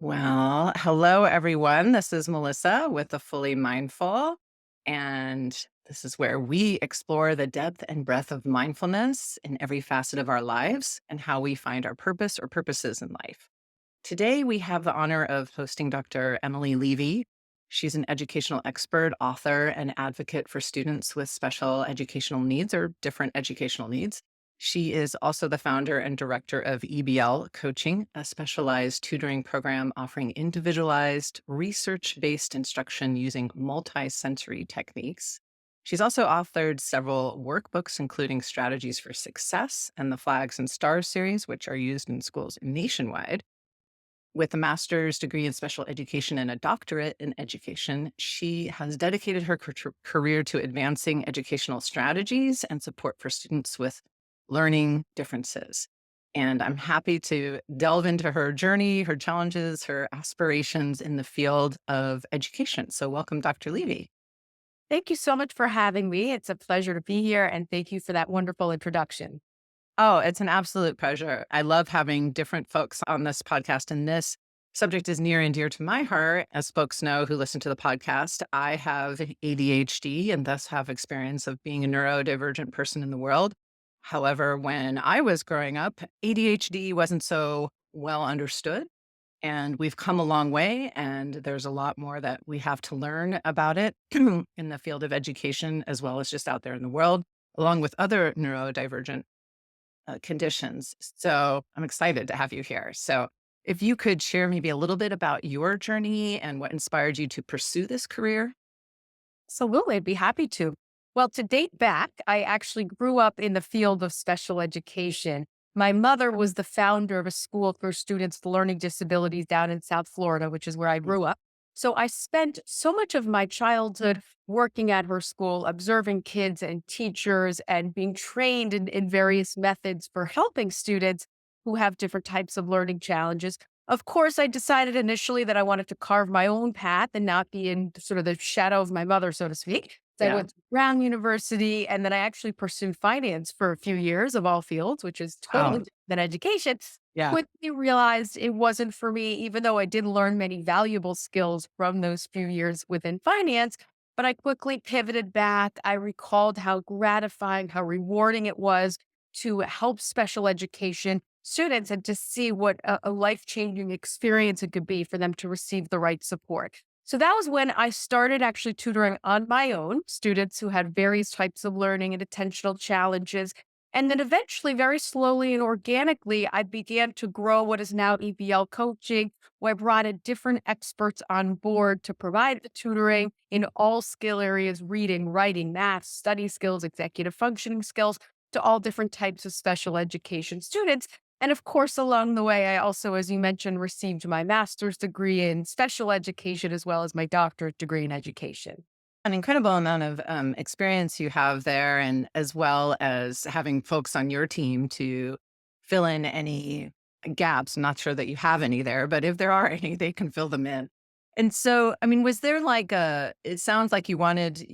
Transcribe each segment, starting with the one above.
Well, hello, everyone. This is Melissa with the Fully Mindful. And this is where we explore the depth and breadth of mindfulness in every facet of our lives and how we find our purpose or purposes in life. Today, we have the honor of hosting Dr. Emily Levy. She's an educational expert, author, and advocate for students with special educational needs or different educational needs. She is also the founder and director of EBL Coaching, a specialized tutoring program offering individualized, research based instruction using multisensory techniques. She's also authored several workbooks, including Strategies for Success and the Flags and Stars series, which are used in schools nationwide. With a master's degree in special education and a doctorate in education, she has dedicated her career to advancing educational strategies and support for students with learning differences. And I'm happy to delve into her journey, her challenges, her aspirations in the field of education. So, welcome, Dr. Levy. Thank you so much for having me. It's a pleasure to be here, and thank you for that wonderful introduction. Oh, it's an absolute pleasure. I love having different folks on this podcast, and this subject is near and dear to my heart. As folks know who listen to the podcast, I have ADHD and thus have experience of being a neurodivergent person in the world. However, when I was growing up, ADHD wasn't so well understood, and we've come a long way, and there's a lot more that we have to learn about it in the field of education, as well as just out there in the world, along with other neurodivergent conditions. So I'm excited to have you here. So if you could share maybe a little bit about your journey and what inspired you to pursue this career. Absolutely, I'd be happy to. Well, to date back, I actually grew up in the field of special education. My mother was the founder of a school for students with learning disabilities down in South Florida, which is where I grew up. So I spent so much of my childhood working at her school, observing kids and teachers and being trained in various methods for helping students who have different types of learning challenges. Of course, I decided initially that I wanted to carve my own path and not be in sort of the shadow of my mother, so to speak. So I Yeah. went to Brown University, and then I actually pursued finance for a few years of all fields, which is totally Oh, different than education. yeah. Quickly realized it wasn't for me, even though I did learn many valuable skills from those few years within finance. But I quickly pivoted back. I recalled how gratifying, how rewarding it was to help special education students and to see what a life changing experience it could be for them to receive the right support. So that was when I started actually tutoring on my own students who had various types of learning and attentional challenges. And then eventually, very slowly and organically, I began to grow what is now EBL Coaching, where I brought in different experts on board to provide the tutoring in all skill areas reading, writing, math, study skills, executive functioning skills to all different types of special education students. And of course, along the way, I also, as you mentioned, received my master's degree in special education as well as my doctorate degree in education. An incredible amount of experience you have there, and as well as having folks on your team to fill in any gaps. I'm not sure that you have any there, but if there are any, they can fill them in. And so, I mean, was there like it sounds like you wanted,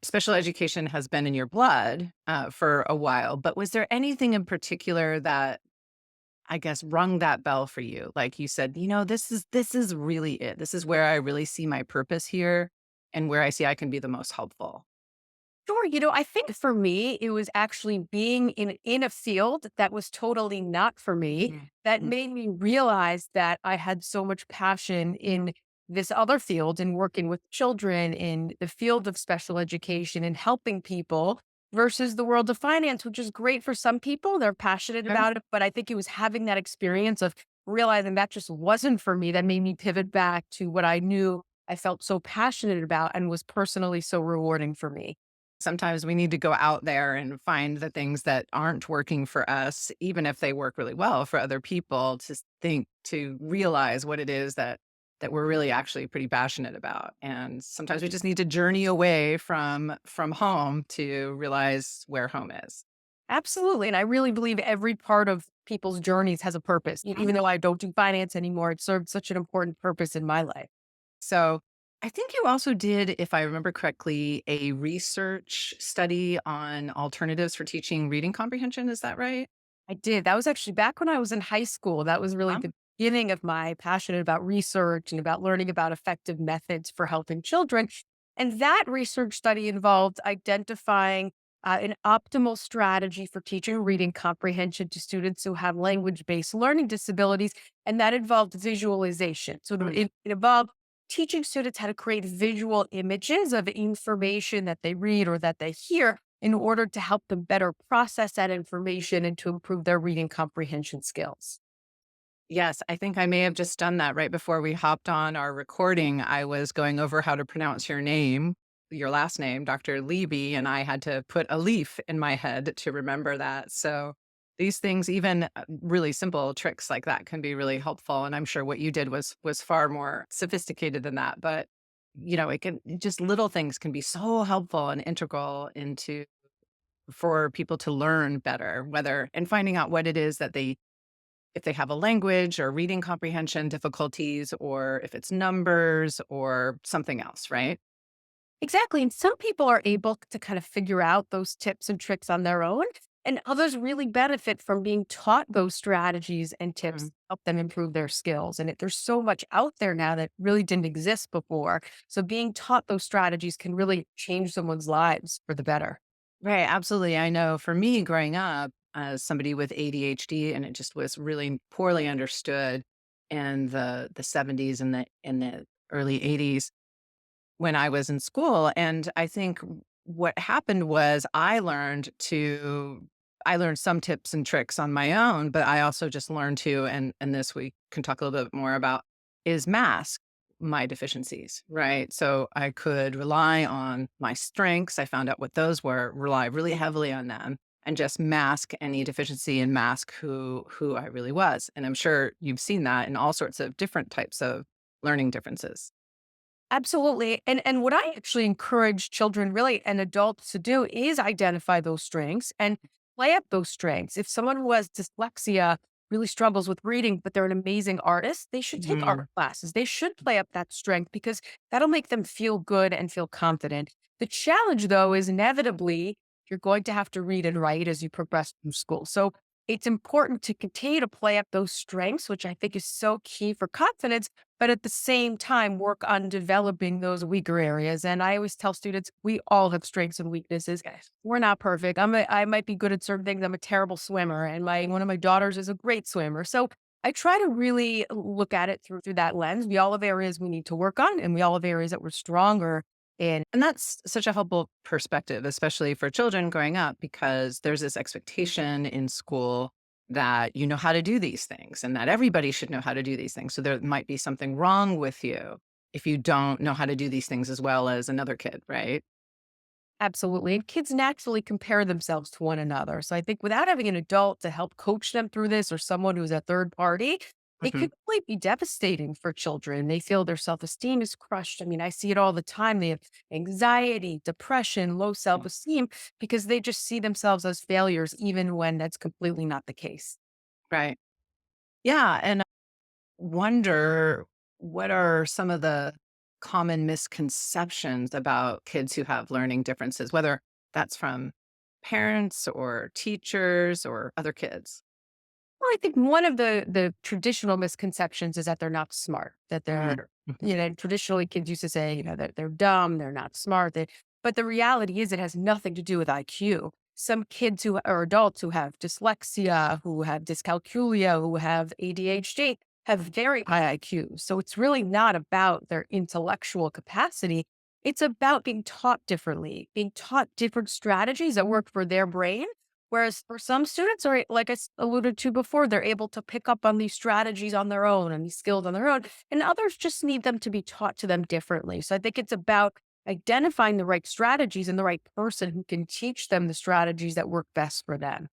special education has been in your blood for a while, but was there anything in particular that I guess rung that bell for you? Like you said, this is really it. This is where I really see my purpose here and where I see I can be the most helpful. Sure. I think for me, it was actually being in a field that was totally not for me Mm, that mm, made me realize that I had so much passion in this other field in working with children in the field of special education and helping people versus the world of finance, which is great for some people. They're passionate sure. about it. But I think it was having that experience of realizing that just wasn't for me that made me pivot back to what I knew I felt so passionate about and was personally so rewarding for me. Sometimes we need to go out there and find the things that aren't working for us, even if they work really well for other people, to realize what it is that we're really actually pretty passionate about. And sometimes we just need to journey away from home to realize where home is. Absolutely. And I really believe every part of people's journeys has a purpose. Even though I don't do finance anymore, it served such an important purpose in my life. So I think you also did, if I remember correctly, a research study on alternatives for teaching reading comprehension. Is that right? I did. That was actually back when I was in high school. That was really Um, the beginning of my passionate about research and about learning about effective methods for helping children. And that research study involved identifying an optimal strategy for teaching reading comprehension to students who have language based learning disabilities. And that involved visualization. So Mm. it involved teaching students how to create visual images of information that they read or that they hear in order to help them better process that information and to improve their reading comprehension skills. Yes, I think I may have just done that right before we hopped on our recording. I was going over how to pronounce your name, your last name, Dr. Levy, and I had to put a leaf in my head to remember that. So these things, even really simple tricks like that, can be really helpful. And I'm sure what you did was far more sophisticated than that. But it can just little things can be so helpful and integral into for people to learn better, whether and finding out what it is that they if they have a language or reading comprehension difficulties, or if it's numbers or something else, right? Exactly. And some people are able to kind of figure out those tips and tricks on their own. And others really benefit from being taught those strategies and tips Mhm. to help them improve their skills. And there's so much out there now that really didn't exist before. So being taught those strategies can really change someone's lives for the better. Right, absolutely. I know for me growing up as somebody with ADHD, and it just was really poorly understood in the 70s and the early 80s when I was in school. And I think what happened was I learned some tips and tricks on my own, but I also just learned to, and this we can talk a little bit more about, is mask my deficiencies, right? So I could rely on my strengths. I found out what those were, rely really heavily on them, and just mask any deficiency and mask who I really was. And I'm sure you've seen that in all sorts of different types of learning differences. Absolutely. And what I actually encourage children really and adults to do is identify those strengths and play up those strengths. If someone who has dyslexia really struggles with reading, but they're an amazing artist, they should take art Mhm. classes. They should play up that strength because that'll make them feel good and feel confident. The challenge, though, is inevitably you're going to have to read and write as you progress through school. So it's important to continue to play up those strengths, which I think is so key for confidence, but at the same time work on developing those weaker areas. And I always tell students, we all have strengths and weaknesses. Yes. We're not perfect. I might be good at certain things. I'm a terrible swimmer, and my one of my daughters is a great swimmer. So I try to really look at it through that lens. We all have areas we need to work on, and we all have areas that we're stronger in. And that's such a helpful perspective, especially for children growing up, because there's this expectation in school that you know how to do these things and that everybody should know how to do these things. So there might be something wrong with you if you don't know how to do these things as well as another kid, right? Absolutely. And kids naturally compare themselves to one another. So I think without having an adult to help coach them through this or someone who's a third party, it Hmm. could really be devastating for children. They feel their self esteem is crushed. I mean, I see it all the time. They have anxiety, depression, low self esteem because they just see themselves as failures, even when that's completely not the case. Right. Yeah. And I wonder what are some of the common misconceptions about kids who have learning differences, whether that's from parents or teachers or other kids? Well, I think one of the traditional misconceptions is that they're not smart, that Mhm. they're, Mhm. traditionally kids used to say, that they're dumb, they're not smart. But the reality is it has nothing to do with IQ. Some kids who are adults who have dyslexia, who have dyscalculia, who have ADHD have very high IQ. So it's really not about their intellectual capacity. It's about being taught differently, being taught different strategies that work for their brain. Whereas for some students, or like alluded to before, they're able to pick up on these strategies on their own and these skills on their own. And others just need them to be taught to them differently. So I think it's about identifying the right strategies and the right person who can teach them the strategies that work best for them.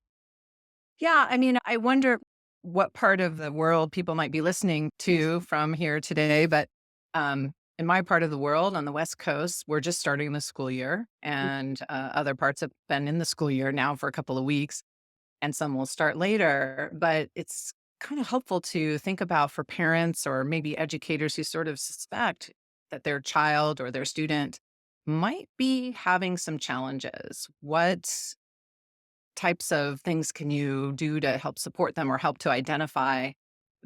Yeah, I mean, I wonder what part of the world people might be listening to from here today, but in my part of the world on the West Coast, we're just starting the school year, and other parts have been in the school year now for a couple of weeks, and some will start later. But it's kind of helpful to think about for parents or maybe educators who sort of suspect that their child or their student might be having some challenges. What types of things can you do to help support them or help to identify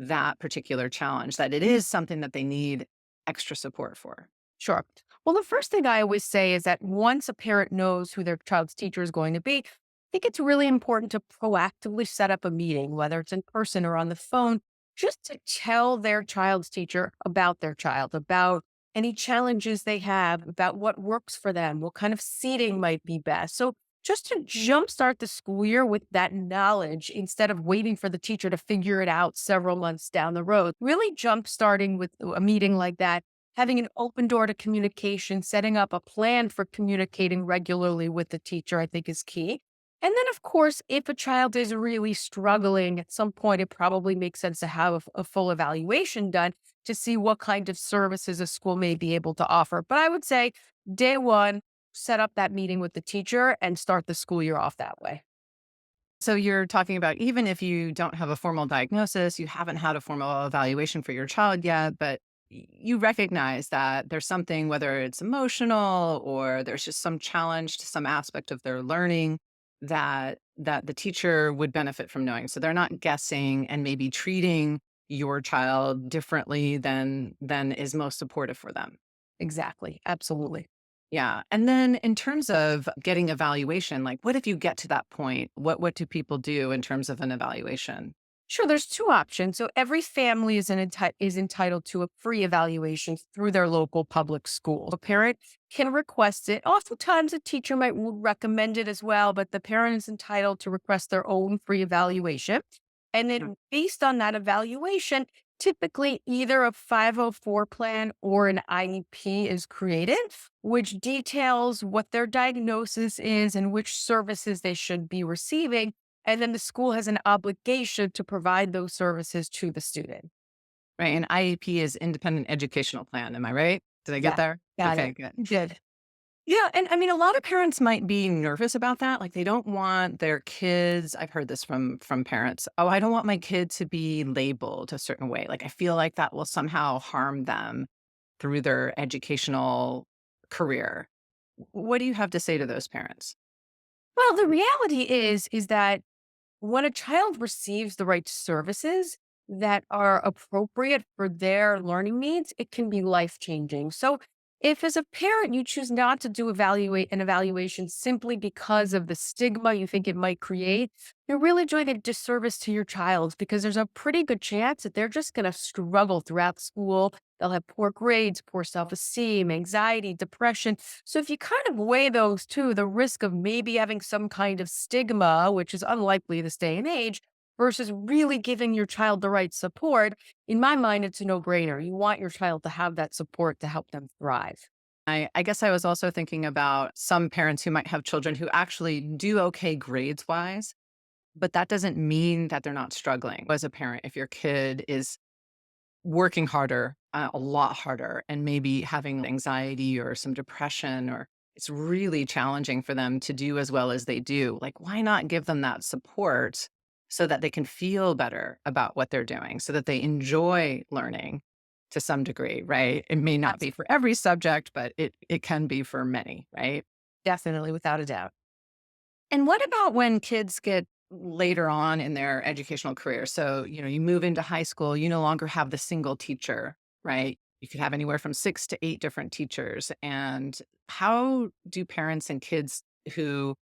that particular challenge, that it is something that they need extra support for? Sure. Well, the first thing I always say is that once a parent knows who their child's teacher is going to be, I think it's really important to proactively set up a meeting, whether it's in person or on the phone, just to tell their child's teacher about their child, about any challenges they have, about what works for them, what kind of seating might be best. So, just to jumpstart the school year with that knowledge instead of waiting for the teacher to figure it out several months down the road, really jumpstarting with a meeting like that, having an open door to communication, setting up a plan for communicating regularly with the teacher, I think is key. And then, of course, if a child is really struggling at some point, it probably makes sense to have a full evaluation done to see what kind of services a school may be able to offer. But I would say day one, set up that meeting with the teacher and start the school year off that way. So you're talking about even if you don't have a formal diagnosis, you haven't had a formal evaluation for your child yet, but you recognize that there's something, whether it's emotional or there's just some challenge to some aspect of their learning that the teacher would benefit from knowing. So they're not guessing and maybe treating your child differently than is most supportive for them. Exactly. Absolutely. Yeah. And then in terms of getting evaluation, like what if you get to that point? What do people do in terms of an evaluation? Sure, there's two options. So every family is entitled to a free evaluation through their local public school. A parent can request it. Oftentimes, a teacher would recommend it as well, but the parent is entitled to request their own free evaluation. And Mm. then, based on that evaluation, typically either a 504 plan or an IEP is created, which details what their diagnosis is and which services they should be receiving. And then the school has an obligation to provide those services to the student. Right. And IEP is independent educational plan. Am I right? Did I get Yeah, there? got Okay, it. good. Good. Yeah. And I mean, a lot of parents might be nervous about that. Like they don't want their kids. I've heard this from parents. Oh, I don't want my kid to be labeled a certain way. Like I feel like that will somehow harm them through their educational career. What do you have to say to those parents? Well, the reality is that when a child receives the right services that are appropriate for their learning needs, it can be life changing. So, if as a parent you choose not to do evaluate an evaluation simply because of the stigma you think it might create, you're really doing a disservice to your child because there's a pretty good chance that they're just going to struggle throughout school. They'll have poor grades, poor self esteem, anxiety, depression. So if you kind of weigh those two, the risk of maybe having some kind of stigma, which is unlikely this day and age, versus really giving your child the right support, in my mind, it's a no brainer. You want your child to have that support to help them thrive. I guess I was also thinking about some parents who might have children who actually do okay grades wise, but that doesn't mean that they're not struggling. As a parent, if your kid is working harder, a lot harder, and maybe having anxiety or some depression, or it's really challenging for them to do as well as they do. Like, why not give them that support so that they can feel better about what they're doing, so that they enjoy learning to some degree, right? It may not That's be for every subject, but it can be for many, right? definitely without a doubt. And what about when kids get later on in their educational career? So, you move into high school, you no longer have the single teacher, right? You could have anywhere from 6 to 8 different teachers. And how do parents and kids who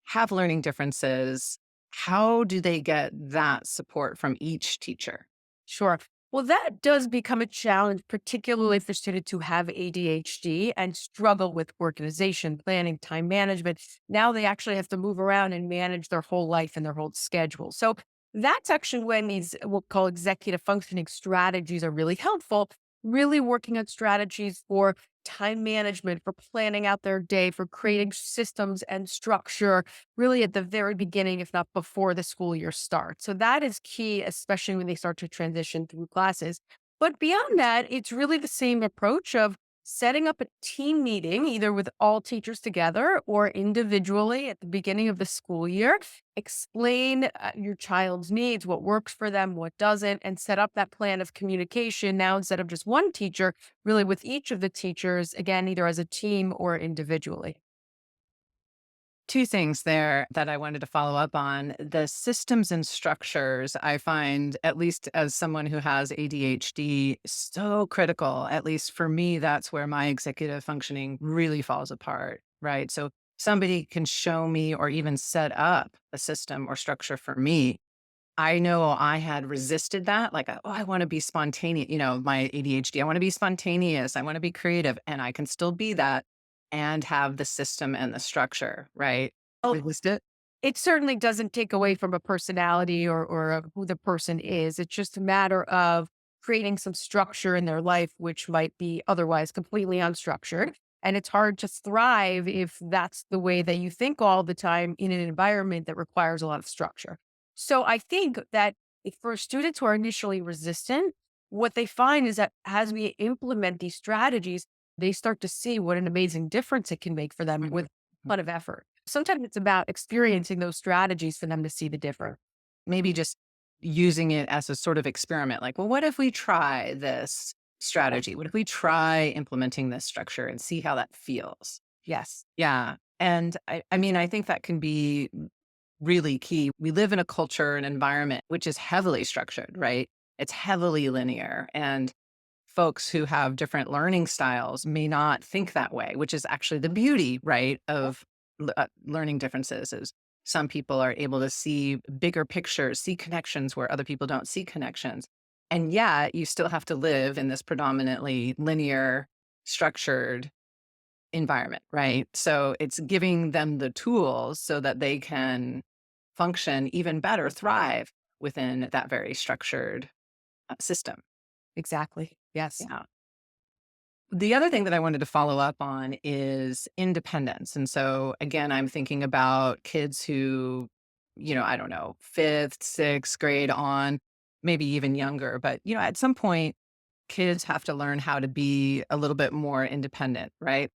have learning differences, how do they get that support from each teacher? Sure. Well, that does become a challenge, particularly for students who have ADHD and struggle with organization, planning, time management. Now they actually have to move around and manage their whole life and their whole schedule. So that's actually when these we'll call executive functioning strategies are really helpful. Really working on strategies for time management, for planning out their day, for creating systems and structure really at the very beginning, if not before the school year starts. So that is key, especially when they start to transition through classes. But beyond that, it's really the same approach of setting up a team meeting, either with all teachers together or individually at the beginning of the school year. Explain your child's needs, what works for them, what doesn't, and set up that plan of communication now instead of just one teacher, really with each of the teachers, again, either as a team or individually. Two things there that I wanted to follow up on. The systems and structures, I find, at least as someone who has ADHD, so critical. At least for me, that's where my executive functioning really falls apart, right? So somebody can show me or even set up a system or structure for me. I know I had resisted that, like, oh, I want to be spontaneous, my ADHD. I want to be spontaneous. I want to be creative. And I can still be that and have the system and the structure, right? Well, Resist it. it certainly doesn't take away from a personality or who the person is. It's just a matter of creating some structure in their life, which might be otherwise completely unstructured. And it's hard to thrive if that's the way that you think all the time in an environment that requires a lot of structure. So I think that if for students who are initially resistant, what they find is that as we implement these strategies, they start to see what an amazing difference it can make for them with a lot of effort. Sometimes it's about experiencing those strategies for them to see the difference. Maybe just using it as a sort of experiment. Like, well, what if we try this strategy? What if we try implementing this structure and see how that feels? Yes, Yeah. And I mean, I think that can be really key. We live in a culture, an environment which is heavily structured, right? It's heavily linear. And folks who have different learning styles may not think that way, which is actually the beauty, right, of learning differences is some people are able to see bigger pictures, see connections where other people don't see connections. And yet you still have to live in this predominantly linear, structured environment, right? So it's giving them the tools so that they can function even better, thrive within that very structured system. exactly. Yes. Yeah. The other thing that I wanted to follow up on is independence. And so, again, I'm thinking about kids who, I don't know, fifth, sixth grade on, maybe even younger. But, at some point, kids have to learn how to be a little bit more independent, right?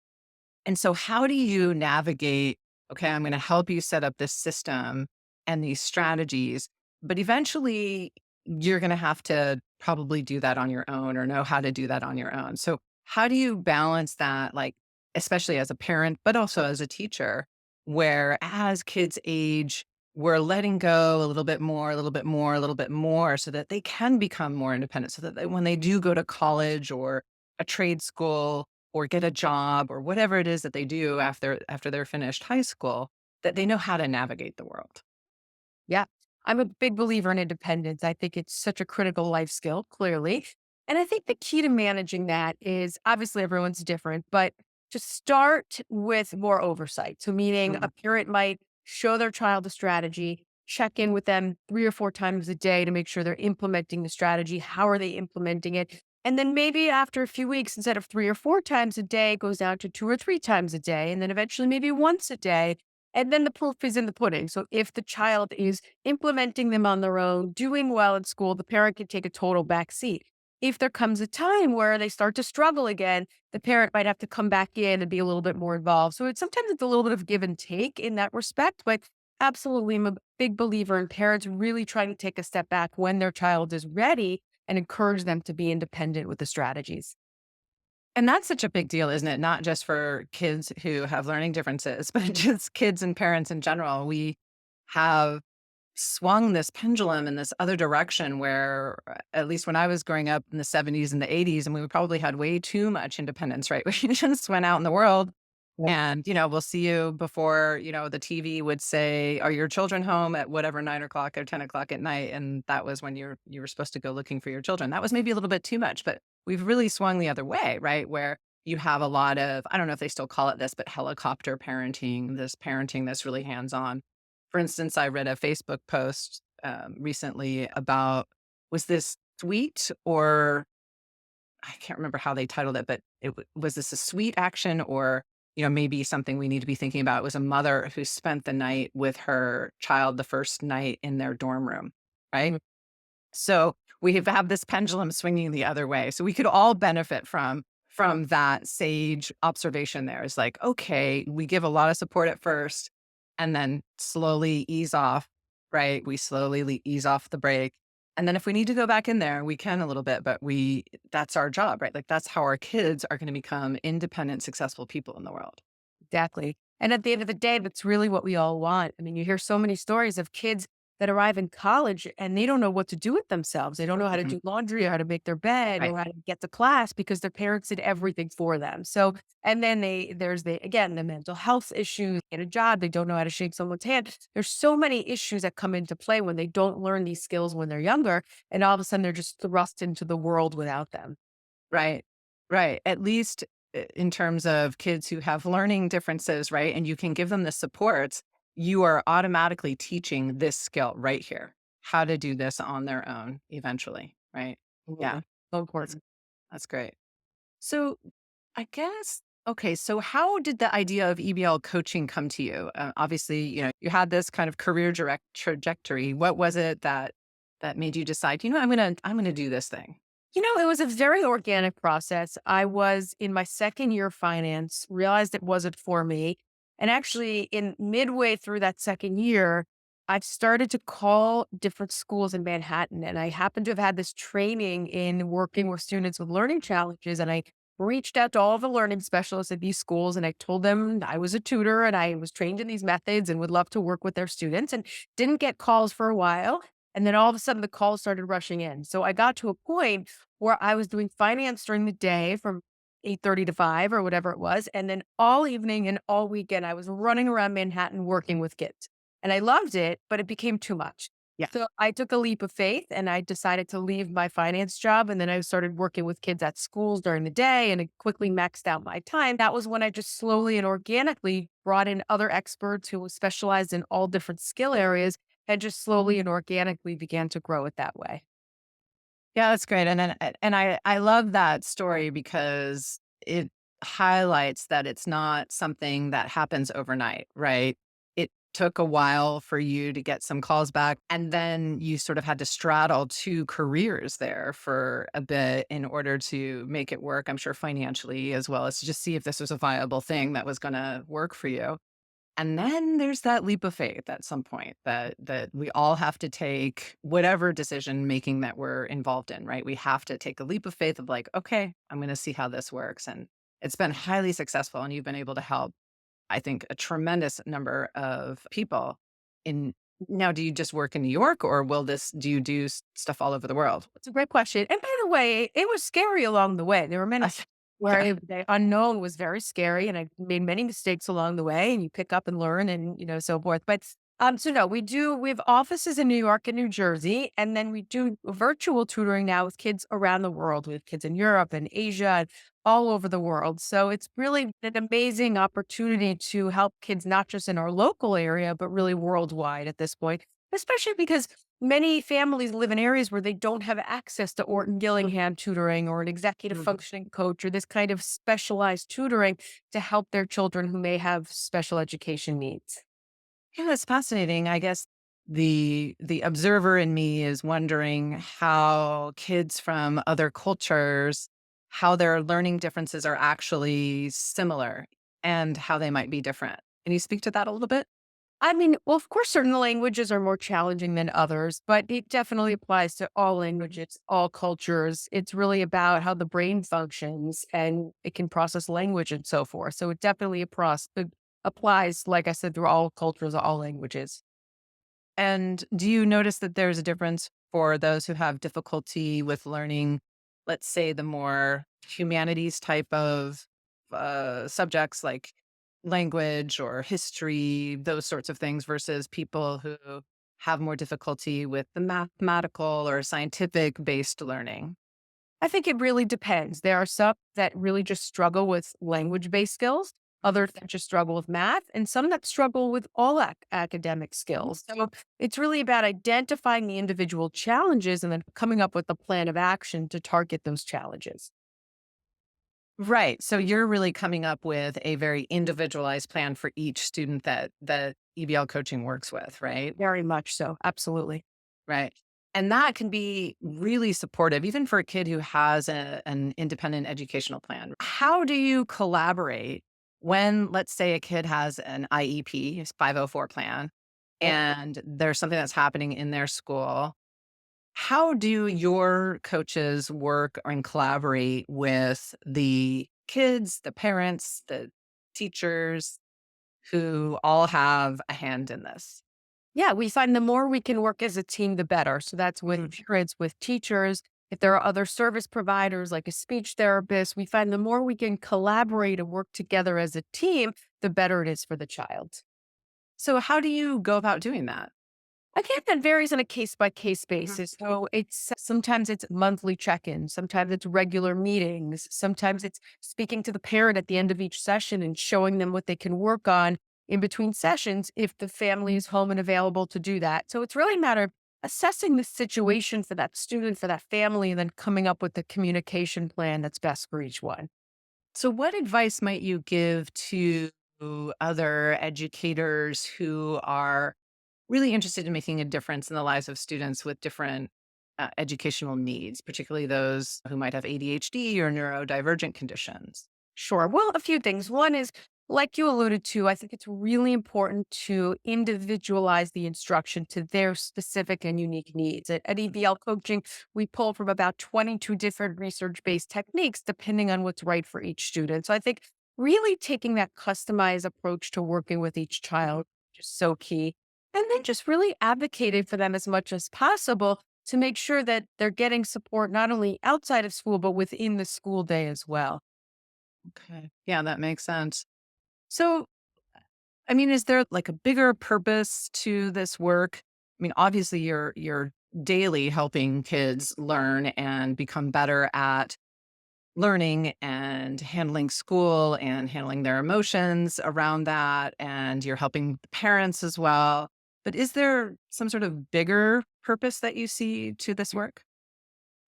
And so, how do you navigate? Okay, I'm going to help you set up this system and these strategies, but eventually you're going to have to probably do that on your own or know how to do that on your own. So, how do you balance that, like, especially as a parent, but also as a teacher, where as kids age, we're letting go a little bit more, a little bit more, a little bit more so that they can become more independent, so that when they do go to college or a trade school, or get a job or whatever it is that they do after they're finished high school, that they know how to navigate the world. Yeah. I'm a big believer in independence. I think it's such a critical life skill, clearly. And I think the key to managing that is obviously everyone's different, but to start with more oversight. So, meaning Mhm. a parent might show their child a strategy, check in with them 3 or 4 times a day to make sure they're implementing the strategy. How are they implementing it? And then maybe after a few weeks, instead of 3 or 4 times a day, it goes down to 2 or 3 times a day. And then eventually maybe once a day. And then the proof is in the pudding. So if the child is implementing them on their own, doing well at school, the parent can take a total back seat. If there comes a time where they start to struggle again, the parent might have to come back in and be a little bit more involved. So it's sometimes it's a little bit of give and take in that respect, but absolutely I'm a big believer in parents really trying to take a step back when their child is ready and encourage them to be independent with the strategies. And that's such a big deal, isn't it? Not just for kids who have learning differences, but just kids and parents in general. We have swung this pendulum in this other direction where, at least when I was growing up in the 70s and the 80s, and we probably had way too much independence, right? We just went out in the world and, we'll see you before, the TV would say, "Are your children home at whatever 9 o'clock or 10 o'clock at night?" And that was when you were supposed to go looking for your children. That was maybe a little bit too much, but we've really swung the other way, right? Where you have a lot of, I don't know if they still call it this, but helicopter parenting, this parenting that's really hands on. For instance, I read a Facebook post recently about, was this sweet or I can't remember how they titled it, but was this a sweet action or, maybe something we need to be thinking about? It was a mother who spent the night with her child the first night in their dorm room, right? So we have this pendulum swinging the other way. So we could all benefit from that sage observation there. It's like, okay, we give a lot of support at first and then slowly ease off, right? We slowly ease off the brake. And then if we need to go back in there, we can a little bit, but that's our job, right? Like that's how our kids are going to become independent, successful people in the world. Exactly. And at the end of the day, that's really what we all want. I mean, you hear so many stories of kids that arrive in college and they don't know what to do with themselves. They don't know how to Mhm. do laundry or how to make their bed Right. or how to get to class because their parents did everything for them. So, and then there's again, the mental health issues, get a job, they don't know how to shake someone's hand. There's so many issues that come into play when they don't learn these skills when they're younger. And all of a sudden they're just thrust into the world without them. Right. Right. At least in terms of kids who have learning differences, right? And you can give them the supports, you are automatically teaching this skill right here, how to do this on their own eventually, right? Yeah. Absolutely. So That's important. that's great. So I guess okay, so how did the idea of EBL coaching come to you? Obviously, you had this kind of career direct trajectory. What was it that made you decide, I'm gonna do this thing? It was a very organic process. I was in my second year of finance, realized it wasn't for me. And actually, in midway through that second year, I've started to call different schools in Manhattan. And I happened to have had this training in working with students with learning challenges. And I reached out to all the learning specialists at these schools and I told them I was a tutor and I was trained in these methods and would love to work with their students and didn't get calls for a while. And then all of a sudden the calls started rushing in. So I got to a point where I was doing finance during the day from 8:30 to 5 or whatever it was, and then all evening and all weekend, I was running around Manhattan working with kids. And I loved it, but it became too much. Yeah. So I took a leap of faith and I decided to leave my finance job. And then I started working with kids at schools during the day and it quickly maxed out my time. That was when I just slowly and organically brought in other experts who specialized in all different skill areas and just slowly and organically began to grow it that way. Yeah, that's great, and I love that story because it highlights that it's not something that happens overnight, right? It took a while for you to get some calls back, and then you sort of had to straddle 2 careers there for a bit in order to make it work, I'm sure financially, as well as to just see if this was a viable thing that was gonna work for you. And then there's that leap of faith at some point that we all have to take whatever decision making that we're involved in, right? We have to take a leap of faith of like, okay, I'm going to see how this works. And it's been highly successful. And you've been able to help, I think, a tremendous number of people in now. Do you just work in New York or do you do stuff all over the world? It's a great question. And by the way, it was scary along the way. There were many where Yeah. the unknown was very scary and I made many mistakes along the way and you pick up and learn and so forth. But so no, we have offices in New York and New Jersey, and then we do virtual tutoring now with kids around the world, with kids in Europe and Asia and all over the world. So it's really an amazing opportunity to help kids not just in our local area, but really worldwide at this point, especially because many families live in areas where they don't have access to Orton Gillingham tutoring or an executive Mhm. functioning coach or this kind of specialized tutoring to help their children who may have special education needs. Yeah, that's fascinating. I guess the observer in me is wondering how kids from other cultures, how their learning differences are actually similar and how they might be different. Can you speak to that a little bit? I mean, well, of course, certain languages are more challenging than others, but it definitely applies to all languages, all cultures. It's really about how the brain functions and it can process language and so forth. So it definitely it applies, like I said, through all cultures, all languages. And do you notice that there's a difference for those who have difficulty with learning, let's say, the more humanities type of subjects like language or history, those sorts of things, versus people who have more difficulty with the mathematical or scientific based learning? I think it really depends. There are some that really just struggle with language based skills, others that just struggle with math, and some that struggle with all academic skills. So it's really about identifying the individual challenges and then coming up with a plan of action to target those challenges. Right. So you're really coming up with a very individualized plan for each student that EBL coaching works with, right? Very much so. Absolutely. Right. And that can be really supportive, even for a kid who has an independent educational plan. How do you collaborate when, let's say, a kid has an IEP, his 504 plan, and there's something that's happening in their school? How do your coaches work and collaborate with the kids, the parents, the teachers? who all have a hand in this. Yeah, we find the more we can work as a team, the better. So that's with parents, with teachers. If there are other service providers like a speech therapist, we find the more we can collaborate and work together as a team, the better it is for the child. So, how do you go about doing that? Again, that varies on a case by case basis. So it's sometimes it's monthly check-ins, sometimes it's regular meetings, sometimes it's speaking to the parent at the end of each session and showing them what they can work on in between sessions if the family is home and available to do that. So it's really a matter of assessing the situation for that student, for that family, and then coming up with the communication plan that's best for each one. So, what advice might you give to other educators who are really interested in making a difference in the lives of students with different educational needs, particularly those who might have ADHD or neurodivergent conditions? Sure. Well, a few things. One is, like you alluded to, I think it's really important to individualize the instruction to their specific and unique needs. At EBL Coaching, we pull from about 22 different research based techniques depending on what's right for each student. So I think really taking that customized approach to working with each child is so key. And then just really advocating for them as much as possible to make sure that they're getting support not only outside of school, but within the school day as well. Okay. Yeah, that makes sense. So, I mean, is there like a bigger purpose to this work? I mean, obviously you're daily helping kids learn and become better at learning and handling school and handling their emotions around that, and you're helping the parents as well. But is there some sort of bigger purpose that you see to this work?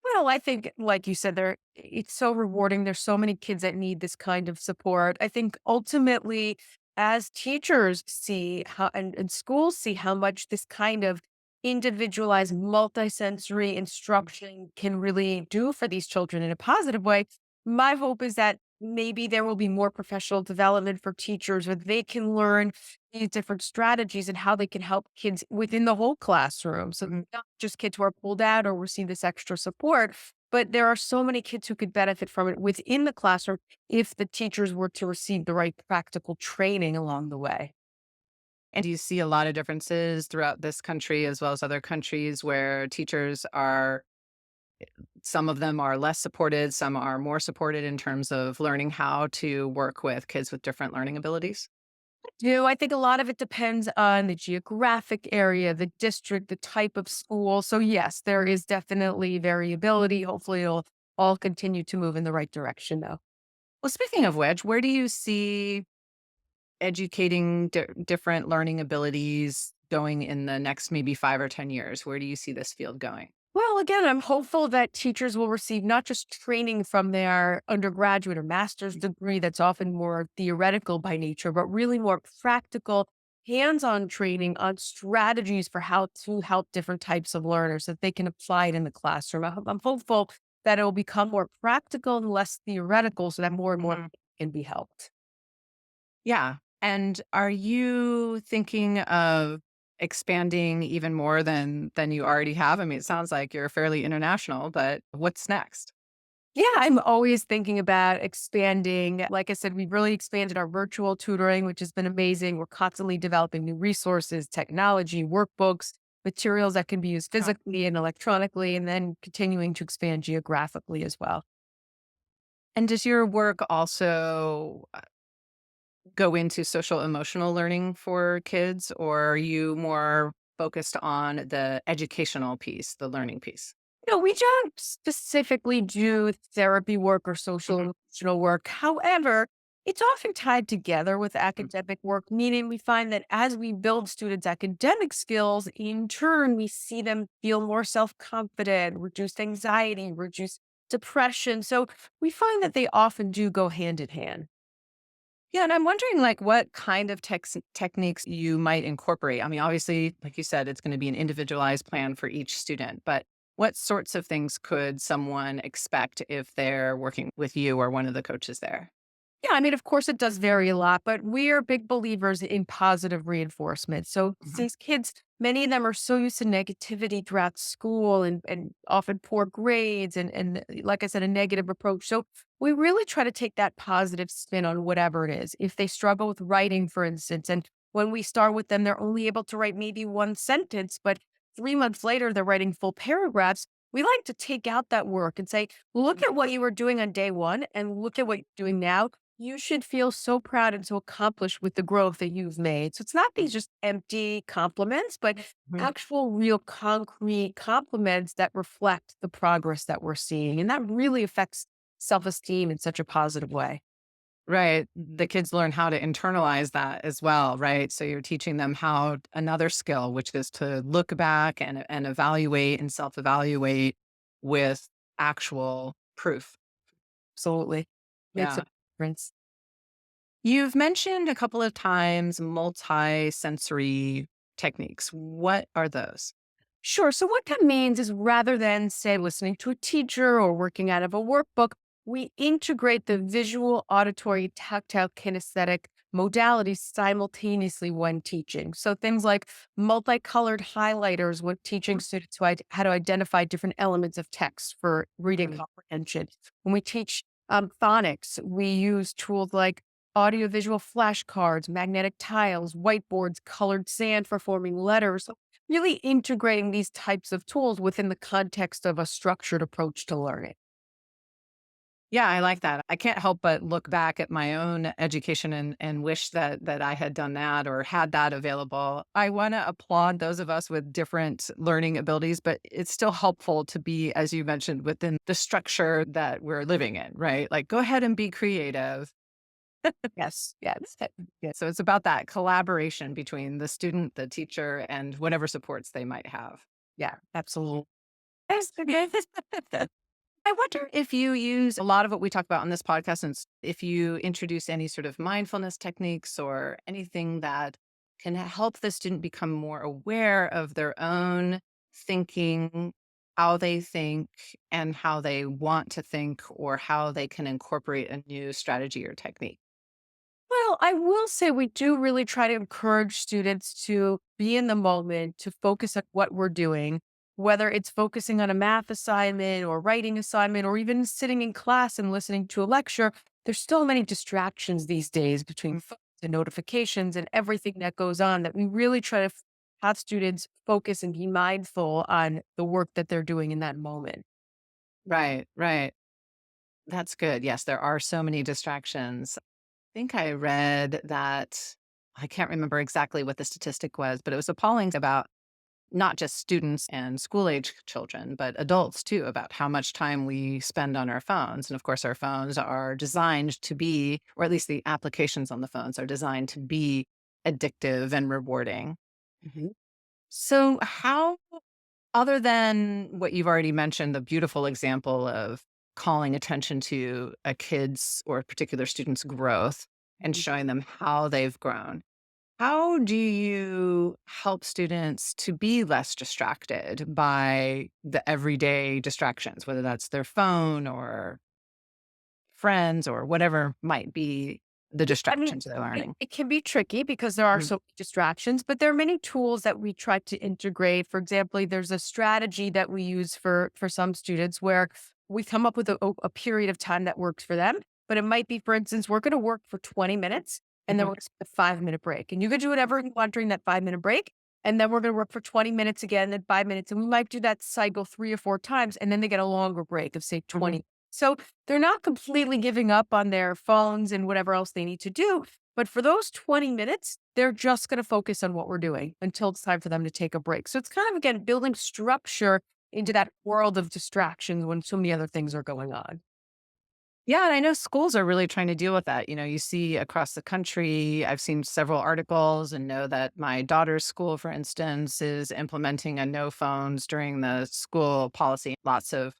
Well, I think, like you said, it's so rewarding. There's so many kids that need this kind of support. I think ultimately, as teachers see how and schools see how much this kind of individualized multisensory instruction can really do for these children in a positive way, my hope is that maybe there will be more professional development for teachers where they can learn these different strategies and how they can help kids within the whole classroom. So not just kids who are pulled out or receive this extra support, but there are so many kids who could benefit from it within the classroom if the teachers were to receive the right practical training along the way. And do you see a lot of differences throughout this country as well as other countries where teachers are, some of them are less supported, some are more supported in terms of learning how to work with kids with different learning abilities? Do I think a lot of it depends on the geographic area, the district, the type of school. So yes, there is definitely variability. Hopefully it'll all continue to move in the right direction though. Well, speaking of which, where do you see educating different learning abilities going in the next maybe 5 or 10 years? Where do you see this field going? Well, again, I'm hopeful that teachers will receive not just training from their undergraduate or master's degree that's often more theoretical by nature, but really more practical, hands on training on strategies for how to help different types of learners so that they can apply it in the classroom. I'm hopeful that it will become more practical and less theoretical so that more and more Mhm. can be helped. Yeah. And are you thinking of expanding even more than you already have? I mean, it sounds like you're fairly international, but what's next? Yeah, I'm always thinking about expanding. Like I said, we've really expanded our virtual tutoring, which has been amazing. We're constantly developing new resources, technology, workbooks, materials that can be used physically and electronically, and then continuing to expand geographically as well. And does your work also go into social emotional learning for kids, or are you more focused on the educational piece, the learning piece? No, we don't specifically do therapy work or social Mhm. and emotional work. However, it's often tied together with academic work, meaning we find that as we build students' academic skills, in turn, we see them feel more self confident, reduced anxiety, reduced depression. So we find that they often do go hand in hand. Yeah, and I'm wondering, like, what kind of techniques you might incorporate. I mean, obviously, like you said, it's going to be an individualized plan for each student, but what sorts of things could someone expect if they're working with you or one of the coaches there? Yeah, I mean, of course, it does vary a lot, but we are big believers in positive reinforcement. So Mhm. these kids many of them are so used to negativity throughout school and often poor grades and like I said, a negative approach. So we really try to take that positive spin on whatever it is. If they struggle with writing, for instance, and when we start with them, they're only able to write maybe one sentence, but 3 months later, they're writing full paragraphs. We like to take out that work and say, look at what you were doing on day one and look at what you're doing now. You should feel so proud and so accomplished with the growth that you've made. So it's not these just empty compliments, but Mhm. actual, real, concrete compliments that reflect the progress that we're seeing. And that really affects self esteem in such a positive way. Right. The kids learn how to internalize that as well, right? So you're teaching them how another skill, which is to look back and evaluate and self-evaluate with actual proof. Absolutely. Makes a Yeah. difference. You've mentioned a couple of times multi-sensory techniques. What are those? Sure. So, what that means is rather than, say, listening to a teacher or working out of a workbook, we integrate the visual, auditory, tactile, kinesthetic modalities simultaneously when teaching. So, things like multicolored highlighters when teaching students how to identify different elements of text for reading Mhm. comprehension. When we teach phonics, we use tools like audiovisual flashcards, magnetic tiles, whiteboards, colored sand for forming letters, really integrating these types of tools within the context of a structured approach to learning. Yeah, I like that. I can't help but look back at my own education and wish that I had done that or had that available. I want to applaud those of us with different learning abilities, but it's still helpful to be, as you mentioned, within the structure that we're living in, right? Like go ahead and be creative. Yes, yes, yeah, So it's about that collaboration between the student, the teacher, and whatever supports they might have. yeah, absolutely. Yes, okay. I wonder if you use a lot of what we talk about on this podcast, and if you introduce any sort of mindfulness techniques or anything that can help the student become more aware of their own thinking, how they think, and how they want to think, or how they can incorporate a new strategy or technique. Well, I will say we do really try to encourage students to be in the moment, to focus on what we're doing, whether it's focusing on a math assignment or writing assignment, or even sitting in class and listening to a lecture. There's so many distractions these days between phones and notifications and everything that goes on that we really try to have students focus and be mindful on the work that they're doing in that moment. Right, right. That's good. Yes, there are so many distractions. I think I read that I can't remember exactly what the statistic was, but it was appalling about not just students and school age children, but adults too, about how much time we spend on our phones. And of course, our phones are designed to be, or at least the applications on the phones are designed to be addictive and rewarding. Mhm. So, how, other than what you've already mentioned, the beautiful example of calling attention to a kid's or a particular student's growth and showing them how they've grown, how do you help students to be less distracted by the everyday distractions, whether that's their phone or friends or whatever might be the I mean, distractions they're it, learning? it can be tricky because there are Mm. so many distractions, but there are many tools that we try to integrate. For example, there's a strategy that we use for some students where we come up with a period of time that works for them. But it might be, for instance, we're going to work for 20 minutes and then Mhm. we're going to take a 5 minute break. And you could do whatever you want during that 5 minute break. And then we're going to work for 20 minutes again, then 5 minutes. And we might do that cycle 3 or 4 times. And then they get a longer break of, say, Mhm. 20. So they're not completely giving up on their phones and whatever else they need to do. But for those 20 minutes, they're just going to focus on what we're doing until it's time for them to take a break. So it's kind of, again, building structure into that world of distractions when so many other things are going on. Yeah, and I know schools are really trying to deal with that. You know, you see across the country, I've seen several articles and know that my daughter's school, for instance, is implementing a no phones during the school policy. Lots of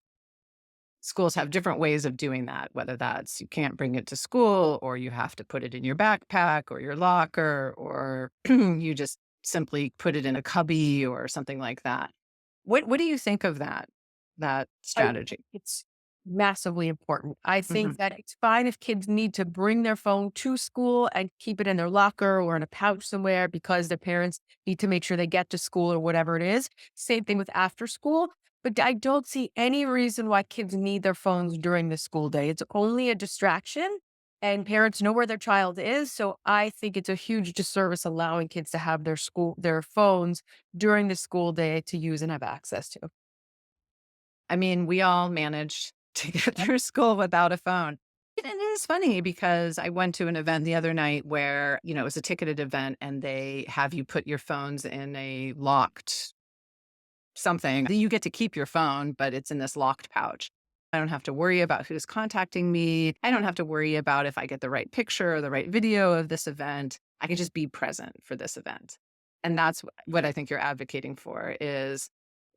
schools have different ways of doing that, whether that's you can't bring it to school or you have to put it in your backpack or your locker or you just simply put it in a cubby or something like that. What do you think of that I strategy? it's massively important. I Mhm. think that it's fine if kids need to bring their phone to school and keep it in their locker or in a pouch somewhere because their parents need to make sure they get to school or whatever it is. Same thing with after school. But I don't see any reason why kids need their phones during the school day. It's only a distraction and parents know where their child is. So I think it's a huge disservice allowing kids to have their phones during the school day to use and have access to. I mean, we all managed to get through school without a phone. And it is funny because I went to an event the other night where, it was a ticketed event and they have you put your phones in a locked something. You get to keep your phone, but it's in this locked pouch. I don't have to worry about who's contacting me. I don't have to worry about if I get the right picture or the right video of this event. I can just be present for this event. And that's what I think you're advocating for is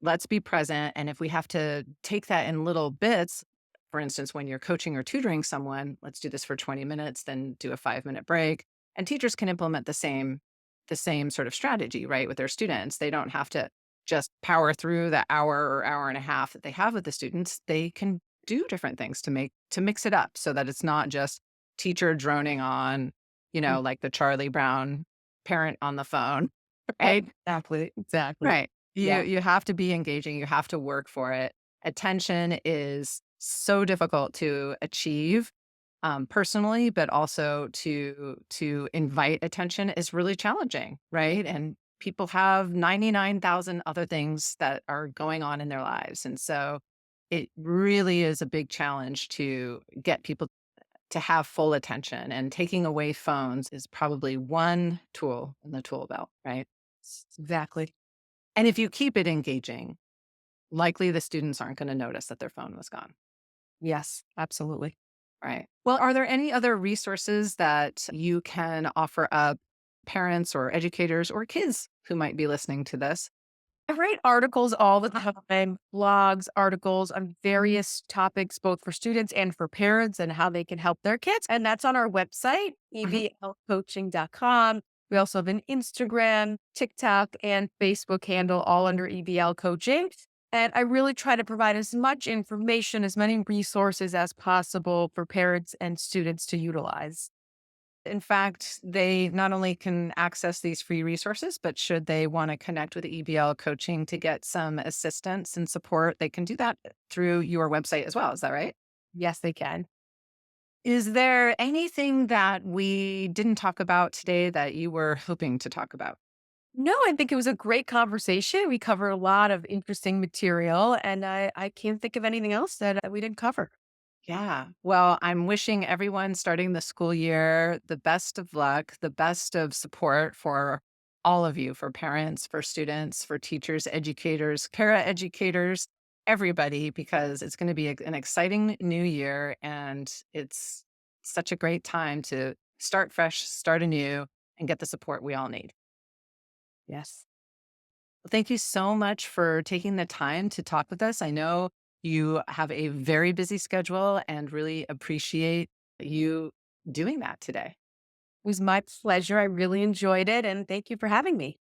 let's be present. And if we have to take that in little bits, for instance, when you're coaching or tutoring someone, let's do this for 20 minutes, then do a 5-minute break. And teachers can implement the same sort of strategy, right, with their students. They don't have to just power through the hour or hour and a half that they have with the students. They can do different things to mix it up so that it's not just teacher droning on, like the Charlie Brown parent on the phone, right? Exactly. Exactly. Right. You Yeah. you have to be engaging, you have to work for it. Attention is so difficult to achieve, personally, but also to invite attention is really challenging, right? And people have 99,000 other things that are going on in their lives. And so it really is a big challenge to get people to have full attention, and taking away phones is probably one tool in the tool belt, right? Exactly. And if you keep it engaging, likely the students aren't going to notice that their phone was gone. Yes, absolutely. Right. Well, are there any other resources that you can offer up parents or educators or kids who might be listening to this? I write articles all the time, blogs, articles on various topics, both for students and for parents and how they can help their kids. And that's on our website, Mhm. eblcoaching.com. We also have an Instagram, TikTok, and Facebook handle, all under EBL Coaching. And I really try to provide as much information, as many resources as possible for parents and students to utilize. In fact, they not only can access these free resources, but should they want to connect with EBL coaching to get some assistance and support, they can do that through your website as well. Is that right? Yes, they can. Is there anything that we didn't talk about today that you were hoping to talk about? No, I think it was a great conversation. We covered a lot of interesting material, and I can't think of anything else that we didn't cover. Yeah. Well, I'm wishing everyone starting the school year the best of luck, the best of support for all of you, for parents, for students, for teachers, educators, para educators, everybody, because it's going to be an exciting new year. And it's such a great time to start fresh, start anew, and get the support we all need. Yes. Thank you so much for taking the time to talk with us. I know you have a very busy schedule and really appreciate you doing that today. It was my pleasure. I really enjoyed it, and thank you for having me.